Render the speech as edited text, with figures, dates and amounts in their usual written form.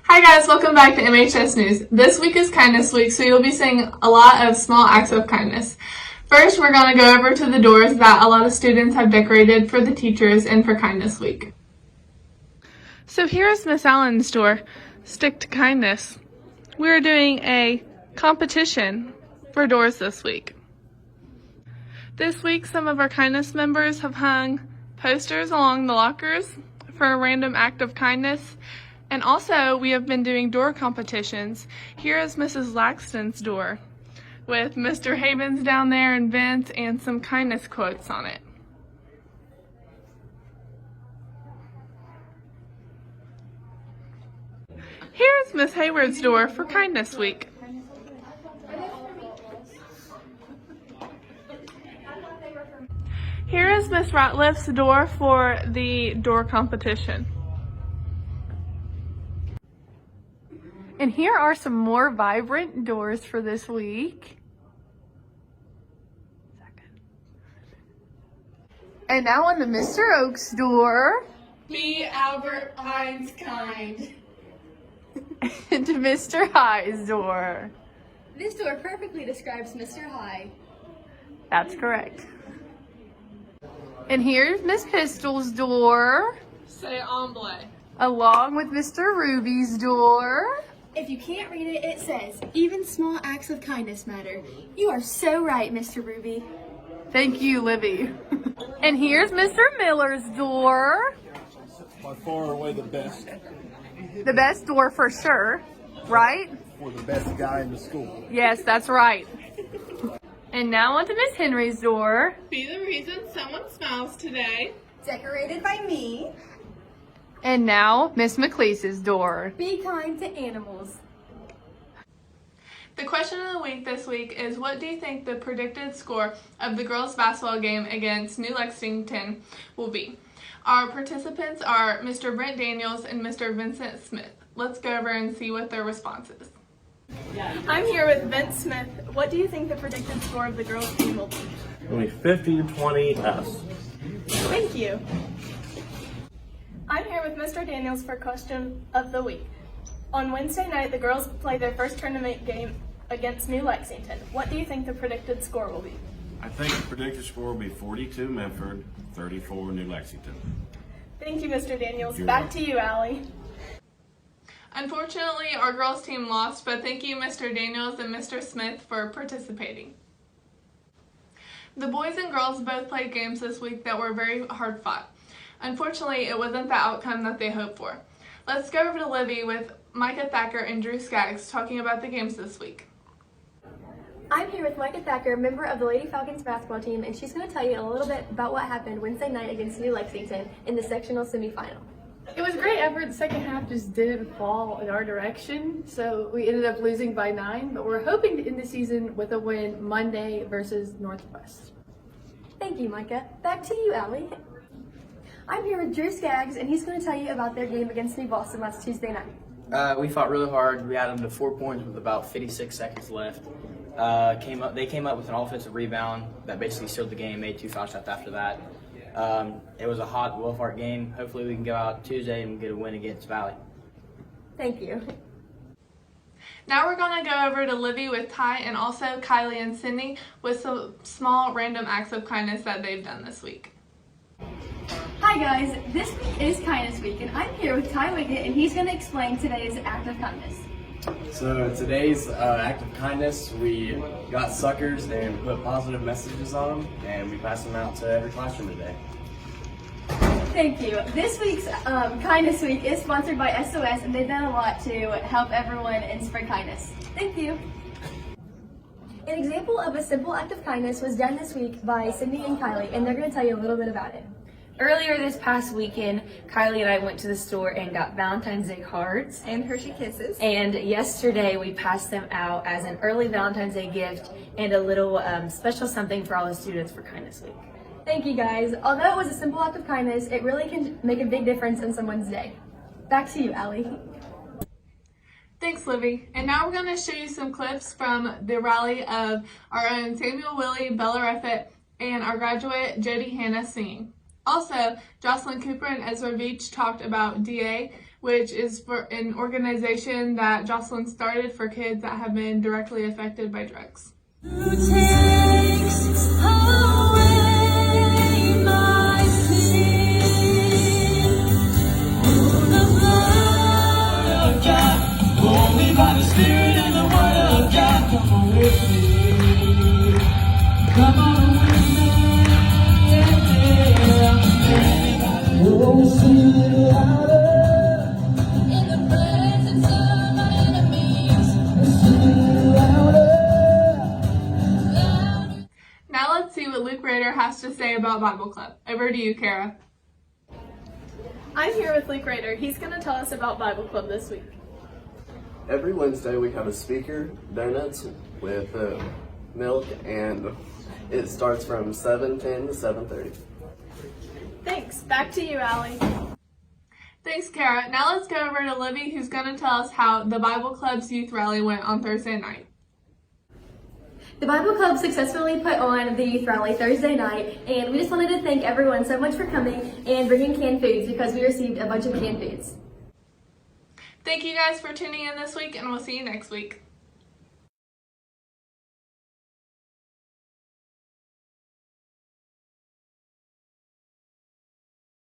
Hi guys, welcome back to MHS News. This week is Kindness Week, so you'll be seeing a lot of small acts of kindness. First, we're going to go over to the doors that a lot of students have decorated for the teachers and for Kindness Week. So here's Miss Allen's door, Stick to Kindness. We're doing a competition for doors this week. This week, some of our kindness members have hung posters along the lockers for a random act of kindness. And also, we have been doing door competitions. Here is Mrs. Laxton's door with Mr. Havens down there and Vince and some kindness quotes on it. Here's Miss Hayward's door for Kindness Week. Here is Miss Ratliff's door for the door competition. And here are some more vibrant doors for this week. And now on to Mr. Oak's door. Be Albert Hines kind. And to Mr. High's door. This door perfectly describes Mr. High. That's correct. And here's Miss Pistol's door. Say ombre. Along with Mr. Ruby's door. If you can't read it, it says, even small acts of kindness matter. You are so right, Mr. Ruby. Thank you, Libby. And here's Mr. Miller's door. By far away the best. The best door for sure, right? For the best guy in the school. Yes, that's right. And now on to Miss Henry's door. Be the reason someone smiles today. Decorated by me. And now Miss McLeese's door. Be kind to animals. The question of the week this week is, what do you think the predicted score of the girls basketball game against New Lexington will be? Our participants are Mr. Brent Daniels and Mr. Vincent Smith. Let's go over and see what their response is. I'm here with Vince Smith. What do you think the predicted score of the girls' team will be? It'll be 50-20 us. Thank you. I'm here with Mr. Daniels for question of the week. On Wednesday night, the girls play their first tournament game against New Lexington. What do you think the predicted score will be? I think the predicted score will be 42 Minford, 34 New Lexington. Thank you, Mr. Daniels. You're Back welcome. to you, Allie. Unfortunately, our girls team lost, but thank you Mr. Daniels and Mr. Smith for participating. The boys and girls both played games this week that were very hard fought. Unfortunately, it wasn't the outcome that they hoped for. Let's go over to Livy with Micah Thacker and Drew Skaggs talking about the games this week. I'm here with Micah Thacker, member of the Lady Falcons basketball team, and she's going to tell you a little bit about what happened Wednesday night against New Lexington in the sectional semifinal. It was a great effort. The second half just didn't fall in our direction, so we ended up losing by 9, but we're hoping to end the season with a win Monday versus Northwest. Thank you, Micah. Back to you, Allie. I'm here with Drew Skaggs, and he's going to tell you about their game against New Boston last Tuesday night. We fought really hard. We had them to 4 points with about 56 seconds left. They came up with an offensive rebound that basically sealed the game, made 2 foul shots after that. It was a hot, well-fought game. Hopefully we can go out Tuesday and get a win against Valley. Thank you. Now we're going to go over to Livy with Ty and also Kylie and Sydney with some small random acts of kindness that they've done this week. Hi guys, this week is Kindness Week, and I'm here with Ty Wiggett, and he's going to explain today's act of kindness. So today's act of kindness, we got suckers and put positive messages on them, and we passed them out to every classroom today. Thank you. This week's Kindness Week is sponsored by SOS, and they've done a lot to help everyone and spread kindness. Thank you. An example of a simple act of kindness was done this week by Sydney and Kylie, and they're going to tell you a little bit about it. Earlier this past weekend, Kylie and I went to the store and got Valentine's Day cards And Hershey Kisses. and yesterday we passed them out as an early Valentine's Day gift and a little special something for all the students for Kindness Week. Thank you guys. Although it was a simple act of kindness, it really can make a big difference in someone's day. Back to you, Allie. Thanks, Livy. And now we're going to show you some clips from the rally of our own Samuel Willie, Bella Reffett, and our graduate Jody Hannah singing. Also, Jocelyn Cooper and Ezra Veach talked about DA which is for an organization that Jocelyn started for kids that have been directly affected by drugs. Now let's see what Luke Rader has to say about Bible Club. Over to you, Kara. I'm here with Luke Rader. He's going to tell us about Bible Club this week. Every Wednesday we have a speaker, donuts with milk, and it starts from 7:10 to 7:30. Thanks. Back to you, Allie. Thanks, Kara. Now let's go over to Libby, who's going to tell us how the Bible Club's youth rally went on Thursday night. The Bible Club successfully put on the youth rally Thursday night, and we just wanted to thank everyone so much for coming and bringing canned foods because we received a bunch of canned foods. Thank you guys for tuning in this week, and we'll see you next week.